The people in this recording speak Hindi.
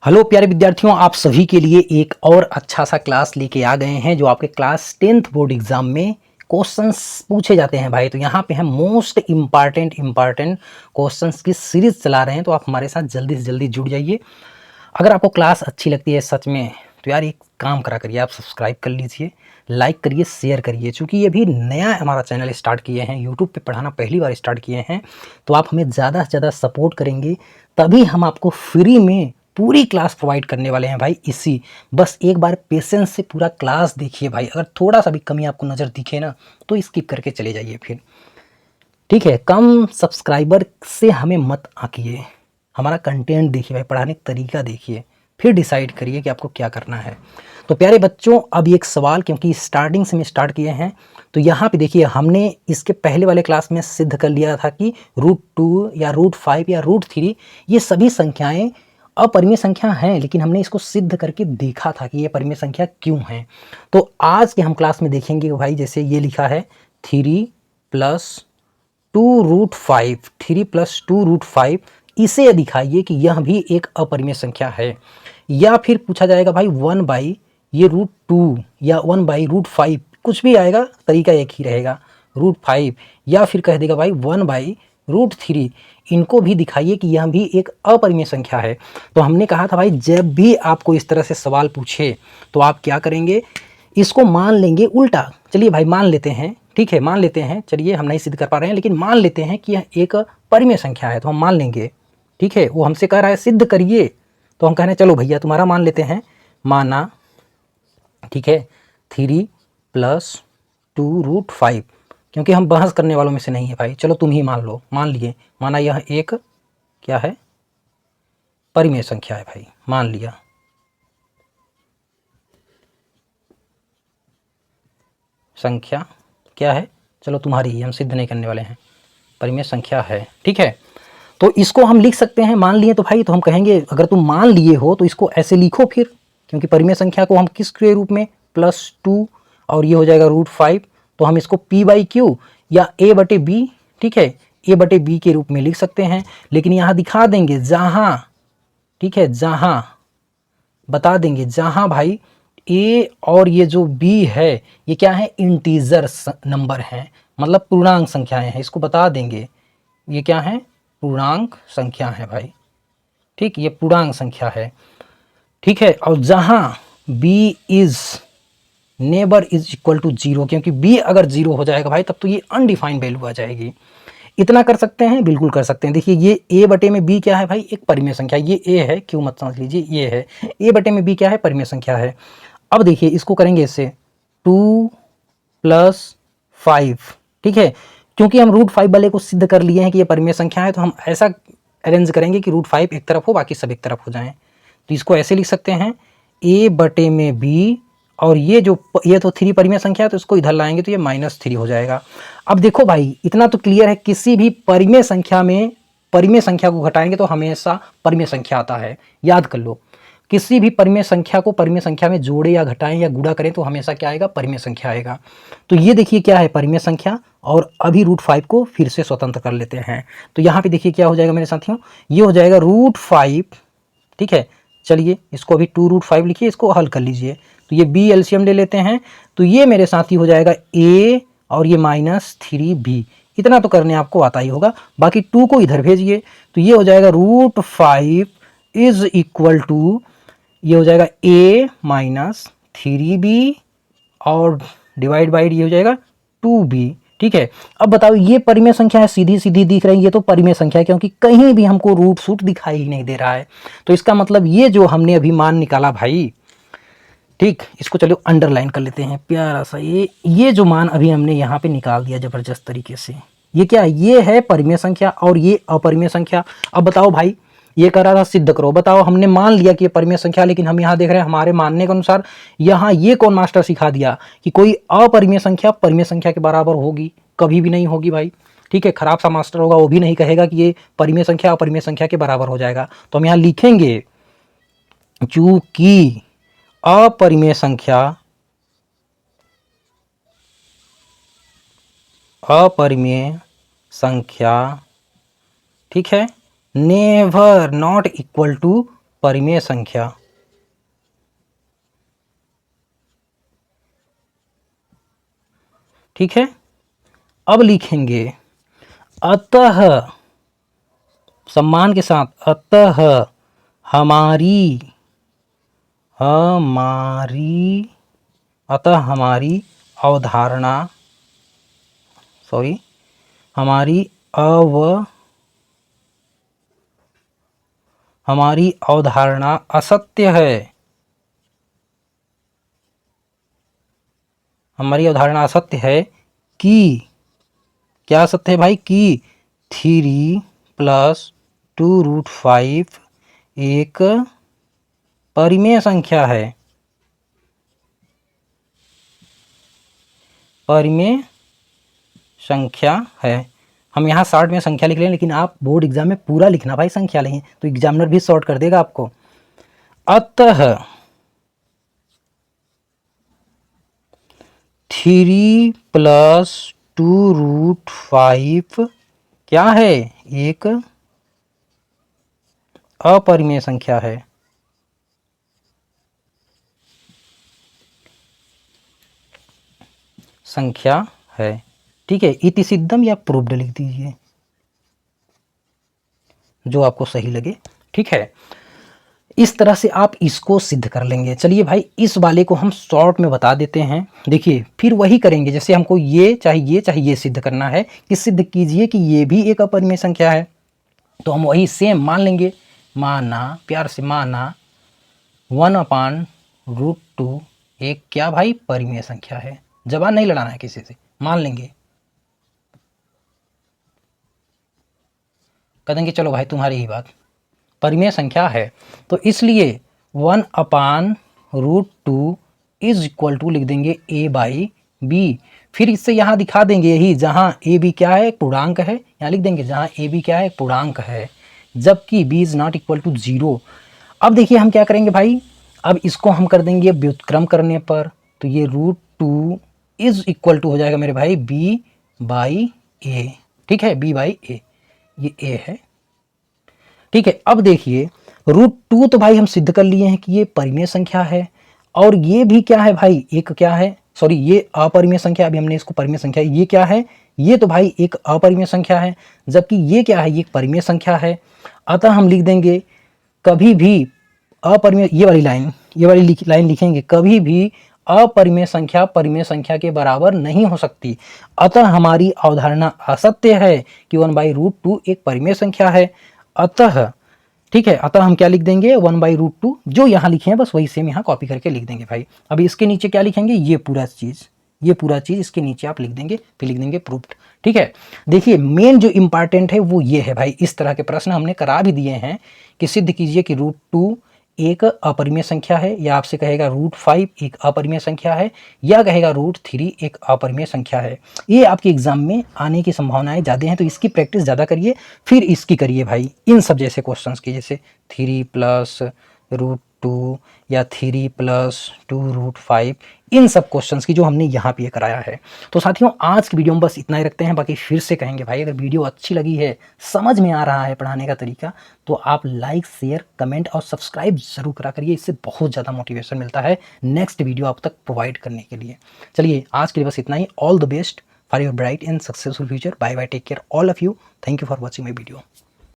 हेलो प्यारे विद्यार्थियों, आप सभी के लिए एक और अच्छा सा क्लास लेके आ गए हैं जो आपके क्लास 10th बोर्ड एग्जाम में क्वेश्चंस पूछे जाते हैं भाई। तो यहाँ पे हम मोस्ट इम्पॉर्टेंट क्वेश्चंस की सीरीज चला रहे हैं, तो आप हमारे साथ जल्दी से जल्दी जुड़ जाइए। अगर आपको क्लास अच्छी लगती है सच में, तो यार एक काम करा करिए, आप सब्सक्राइब कर लीजिए, लाइक करिए, शेयर करिए। चूँकि ये भी नया हमारा चैनल स्टार्ट किए हैं, यूट्यूब पे पढ़ाना पहली बार स्टार्ट किए हैं, तो आप हमें ज़्यादा से ज़्यादा सपोर्ट करेंगे तभी हम आपको फ्री में पूरी क्लास प्रोवाइड करने वाले हैं भाई। इसी बस एक बार पेशेंस से पूरा क्लास देखिए भाई। अगर थोड़ा सा भी कमी आपको नज़र दिखे ना तो स्किप करके चले जाइए फिर, ठीक है। कम सब्सक्राइबर से हमें मत आकिए, हमारा कंटेंट देखिए भाई, पढ़ाने का तरीका देखिए, फिर डिसाइड करिए कि आपको क्या करना है। तो प्यारे बच्चों, अब एक सवाल, क्योंकि स्टार्टिंग से में स्टार्ट किए हैं, तो यहाँ पे देखिए हमने इसके पहले वाले क्लास में सिद्ध कर लिया था कि √2 या √5 या √3 ये सभी संख्याएं अपरिमेय संख्या हैं, लेकिन हमने इसको सिद्ध करके देखा था कि ये परिमेय संख्या क्यों हैं। तो आज के हम क्लास में देखेंगे भाई, जैसे ये लिखा है 3 + 2√5, 3 + 2√5, इसे दिखाइए कि यह भी एक अपरिमेय संख्या है। या फिर पूछा जाएगा भाई 1 ये √2 या 1/√5, कुछ भी आएगा, तरीका एक ही रहेगा, √5। या फिर कह देगा भाई 1/√3, इनको भी दिखाइए कि यह भी एक अपरिमेय संख्या है। तो हमने कहा था भाई, जब भी आपको इस तरह से सवाल पूछे तो आप क्या करेंगे, इसको मान लेंगे उल्टा। चलिए भाई मान लेते हैं, ठीक है, मान लेते हैं, चलिए हम नहीं सिद्ध कर पा रहे हैं लेकिन मान लेते हैं कि यह एक परिमेय संख्या है, तो हम मान लेंगे, ठीक है। वो हमसे कह रहा है सिद्ध करिए, तो हम कह रहे हैं चलो भैया तुम्हारा मान लेते हैं, माना, ठीक है, 3 + 2√5, क्योंकि हम बहस करने वालों में से नहीं है भाई, चलो तुम ही मान लो। मान लिए, माना यह एक क्या है, परिमेय संख्या है भाई, मान लिया। संख्या क्या है, चलो तुम्हारी ही, हम सिद्ध नहीं करने वाले हैं, परिमेय संख्या है, ठीक है। तो इसको हम लिख सकते हैं, मान लिए तो भाई, तो हम कहेंगे अगर तुम मान लिए हो तो इसको ऐसे लिखो फिर, क्योंकि परिमेय संख्या को हम किस के रूप में, +2, और ये हो जाएगा √5, तो हम इसको P/Q या A/B, ठीक है, A/B के रूप में लिख सकते हैं। लेकिन यहाँ दिखा देंगे जहाँ, ठीक है, जहाँ बता देंगे जहाँ भाई A और ये जो B है ये क्या है, इंटीजर नंबर हैं, मतलब पूर्णांक संख्याएं हैं, इसको बता देंगे ये क्या है, पूर्णांक संख्या है भाई, ठीक, ये पूर्णांक संख्या है, ठीक है। और जहाँ B is never is equal to 0, क्योंकि B अगर 0 हो जाएगा भाई तब तो ये अनडिफाइंड वैल्यू आ जाएगी। इतना कर सकते हैं, बिल्कुल कर सकते हैं। देखिए ये A/B क्या है भाई, एक परिमेय संख्या, ये A है, क्यों मत समझ लीजिए, ये है A/B क्या है, परिमेय संख्या है। अब देखिए इसको करेंगे इससे 2 + 5, ठीक है, क्योंकि हम √5 वाले को सिद्ध कर लिए हैं कि ये परिमेय संख्या है, तो हम ऐसा अरेंज करेंगे कि √5 एक तरफ हो, बाकी सब एक तरफ हो जाएं। तो इसको ऐसे लिख सकते हैं A/B, और ये तो 3 परिमेय संख्या है, तो इसको इधर लाएंगे तो ये -3 हो जाएगा। अब देखो भाई, इतना तो क्लियर है, किसी भी परिमेय संख्या में परिमेय संख्या को घटाएंगे तो हमेशा परिमेय संख्या आता है, याद कर लो। किसी भी परिमेय संख्या को परिमेय संख्या में जोड़े या घटाएं या गुणा करें तो हमेशा क्या आएगा, परिमेय संख्या आएगा। तो ये देखिए क्या है, परिमेय संख्या, और अभी √5 को फिर से स्वतंत्र कर लेते हैं। तो यहाँ पे देखिए क्या हो जाएगा मेरे साथियों, ये हो जाएगा √5, ठीक है। चलिए इसको अभी 2√5 लिखिए, इसको हल कर लीजिए। तो ये B एलसीएम ले लेते हैं, तो ये मेरे साथी हो जाएगा A, और ये -3B। इतना तो करने आपको आता ही होगा, बाकी 2 को इधर भेजिए, तो ये हो जाएगा √5 इज इक्वल टू, ये हो जाएगा A - 3B, और डिवाइड बाई ये हो जाएगा 2B, ठीक है। अब बताओ, ये परिमेय संख्या है, सीधी सीधी दिख रही है, ये तो परिमेय संख्या है, क्योंकि कहीं भी हमको रूट सूट दिखाई ही नहीं दे रहा है। तो इसका मतलब ये जो हमने अभी मान निकाला भाई, ठीक, इसको चलो अंडरलाइन कर लेते हैं प्यारा सा, ये जो मान अभी हमने यहाँ पे निकाल दिया जबरदस्त तरीके से, ये क्या है, ये है परिमेय संख्या और ये अपरिमेय संख्या। अब बताओ भाई, ये कह रहा था सिद्ध करो, बताओ हमने मान लिया कि ये परिमेय संख्या, लेकिन हम यहाँ देख रहे हैं हमारे मानने के अनुसार यहाँ ये कौन मास्टर सिखा दिया कि कोई अपरिमेय संख्या परिमेय संख्या के बराबर होगी, कभी भी नहीं होगी भाई, ठीक है। खराब सा मास्टर होगा, वो भी नहीं कहेगा कि ये परिमेय संख्या अपरिमेय संख्या के बराबर हो जाएगा। तो हम यहाँ लिखेंगे, चूंकि अपरिमेय संख्या ठीक है, नेवर नॉट इक्वल टू परिमेय संख्या, ठीक है। अब लिखेंगे अतः, सम्मान के साथ, अतः हमारी अवधारणा, हमारी अवधारणा असत्य है। हमारी अवधारणा असत्य है कि, क्या असत्य है भाई, कि 3+2√5 एक परिमेय संख्या है। परिमेय संख्या है। हम यहाँ शॉर्ट में संख्या लिख रहे हैं, लेकिन आप बोर्ड एग्जाम में पूरा लिखना भाई, संख्या नहीं तो एग्जामिनर भी शॉर्ट कर देगा आपको। अतः 3+2√5 क्या है, एक अपरिमेय संख्या है। संख्या है, ठीक है। इति सिद्धम या प्रूव्ड लिख दीजिए, जो आपको सही लगे, ठीक है। इस तरह से आप इसको सिद्ध कर लेंगे। चलिए भाई, इस वाले को हम शॉर्ट में बता देते हैं। देखिए, फिर वही करेंगे जैसे हमको ये चाहे ये सिद्ध करना है कि सिद्ध कीजिए कि ये भी एक अपरिमेय संख्या है, तो हम वही सेम मान लेंगे। माना, प्यार से माना 1/√2 एक क्या भाई, परिमेय संख्या है। जबान नहीं लड़ाना है किसी से, मान लेंगे। कह देंगे चलो भाई तुम्हारी ही बात, परिमेय संख्या है, तो इसलिए 1/√2 इज इक्वल टू लिख देंगे a/b। फिर इससे यहाँ दिखा देंगे यही, जहाँ ए बी क्या है, पूर्णांक है, यहाँ लिख देंगे जहाँ ए बी क्या है, पूर्णांक है, जबकि b is not equal to 0। अब देखिए हम क्या करेंगे भाई, अब इसको हम कर देंगे व्युत्क्रम करने पर, तो ये √2 इज इक्वल टू हो जाएगा मेरे भाई b/a, ठीक है, b/a, ये a है, ठीक है। अब देखिए √2 तो भाई हम सिद्ध कर लिए हैं कि ये परिमेय संख्या है, और ये भी क्या है भाई, एक क्या है, सॉरी ये अपरिमेय संख्या, अभी हमने इसको परिमेय संख्या, ये क्या है, ये तो भाई एक अपरिमेय संख्या है, जबकि ये क्या है, ये एक परिमेय संख्या है। अतः हम लिख देंगे कभी भी अपरिमेय, ये वाली लाइन लिखेंगे, कभी भी अपरिमेय संख्या परिमेय संख्या के बराबर नहीं हो सकती। अतः हमारी अवधारणा असत्य है कि 1/√2 एक परिमेय संख्या है। अतः, ठीक है, अतः हम क्या लिख देंगे, 1/√2, जो यहाँ लिखे हैं बस वही सेम यहाँ कॉपी करके लिख देंगे भाई। अभी इसके नीचे क्या लिखेंगे, ये पूरा चीज इसके नीचे आप लिख देंगे, फिर लिख देंगे प्रूफ्ड, ठीक है। देखिए मेन जो इंपॉर्टेंट है वो ये है भाई, इस तरह के प्रश्न हमने करा भी दिए हैं कि सिद्ध कीजिए कि √2 एक अपरिमेय संख्या है, या आपसे कहेगा √5 एक अपरिमेय संख्या है, या कहेगा √3 एक अपरिमेय संख्या है। ये आपके एग्जाम में आने की संभावनाएं ज़्यादा हैं, तो इसकी प्रैक्टिस ज़्यादा करिए, फिर इसकी करिए भाई, इन सब जैसे क्वेश्चंस की, जैसे 3+√2 या 3+2√5, इन सब क्वेश्चंस की जो हमने यहाँ पे कराया है। तो साथियों आज की वीडियो में बस इतना ही रखते हैं, बाकी फिर से कहेंगे भाई, अगर वीडियो अच्छी लगी है, समझ में आ रहा है पढ़ाने का तरीका, तो आप लाइक, शेयर, कमेंट और सब्सक्राइब जरूर करा करिए, इससे बहुत ज़्यादा मोटिवेशन मिलता है नेक्स्ट वीडियो आप तक प्रोवाइड करने के लिए। चलिए आज के लिए बस इतना ही। All the best for your bright and successful future. Bye bye, take care all of you. Thank you for watching my video.